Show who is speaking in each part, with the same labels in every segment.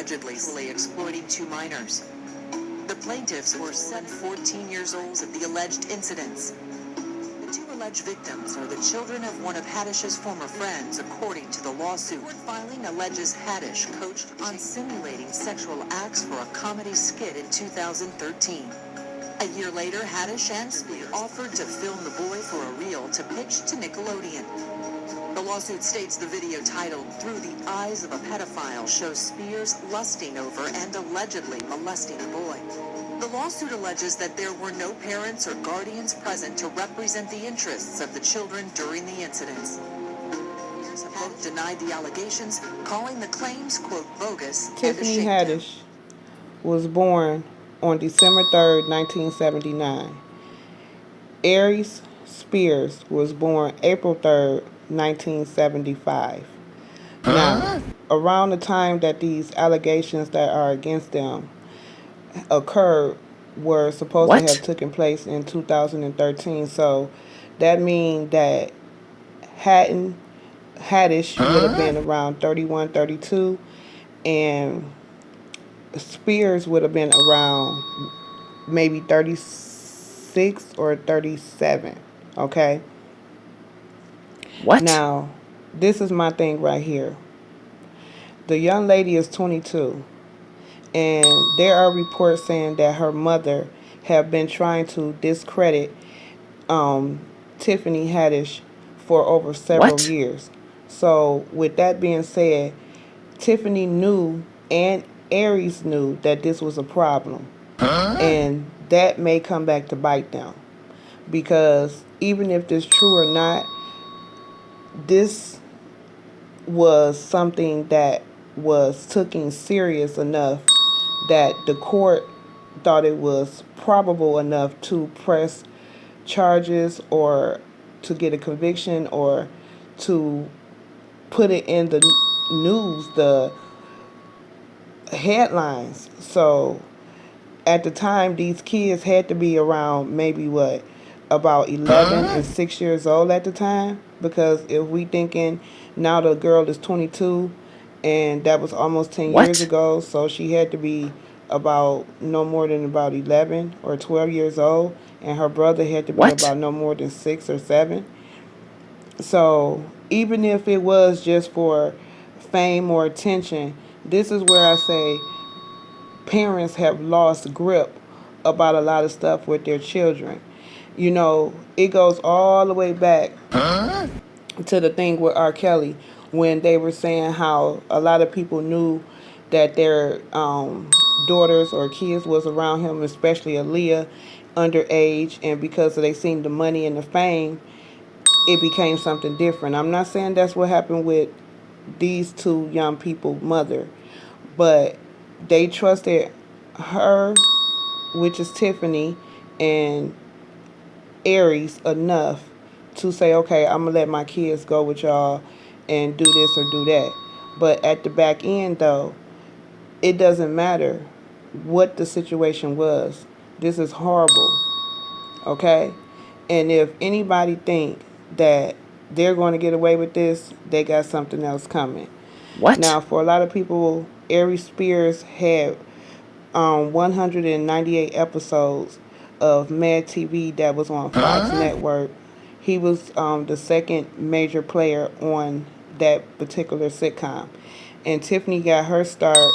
Speaker 1: allegedly exploiting 2 minors. The plaintiffs were 14 years old at the alleged incidents. The 2 alleged victims are the children of one of Haddish's former friends, according to the lawsuit. Court filing alleges Haddish coached on simulating sexual acts for a comedy skit in 2013. A year later, Haddish and Spears offered to film the boy for a reel to pitch to Nickelodeon. The lawsuit states the video titled "Through the Eyes of a Pedophile" shows Spears lusting over and allegedly molesting a boy. The lawsuit alleges that there were no parents or guardians present to represent the interests of the children during the incidents. Spears have both denied the allegations, calling the claims, quote, bogus.
Speaker 2: Tiffany Haddish was born on December 3rd, 1979. Aries Spears was born April 3rd, 1975. Now, around the time that these allegations that are against them occurred were supposed to have taken place in 2013. So that means that Haddish would have been around 31, 32, and Spears would have been around maybe 36 or 37. Okay?
Speaker 3: What?
Speaker 2: Now, this is my thing right here. The young lady is 22, and there are reports saying that her mother have been trying to discredit Tiffany Haddish for over several years. So, with that being said, Tiffany knew and Aries knew that this was a problem. And that may come back to bite them. Because even if this is true or not, this was something that was taken serious enough that the court thought it was probable enough to press charges or to get a conviction or to put it in the news, the headlines. So at the time, these kids had to be around maybe about 11 and 6 years old at the time, because if we thinking now the girl is 22 and that was almost 10 years ago, so she had to be about no more than about 11 or 12 years old, and her brother had to be about no more than 6 or 7. So even if it was just for fame or attention, this is where I say parents have lost grip about a lot of stuff with their children. You know, it goes all the way back to the thing with R. Kelly, when they were saying how a lot of people knew that their daughters or kids was around him, especially Aaliyah, underage, and because they seen the money and the fame, it became something different. I'm not saying that's what happened with these 2 young people's mother, but they trusted her, which is Tiffany, and Aries enough to say, okay, I'm going to let my kids go with y'all and do this or do that. But at the back end, though, it doesn't matter what the situation was. This is horrible, okay? And if anybody think that they're going to get away with this, they got something else coming. Now, for a lot of people, Aries Spears had 198 episodes of Mad TV that was on Fox Network. He was the second major player on that particular sitcom. And Tiffany got her start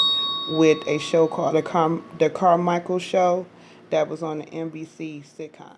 Speaker 2: with a show called The Carmichael Show that was on the NBC sitcom.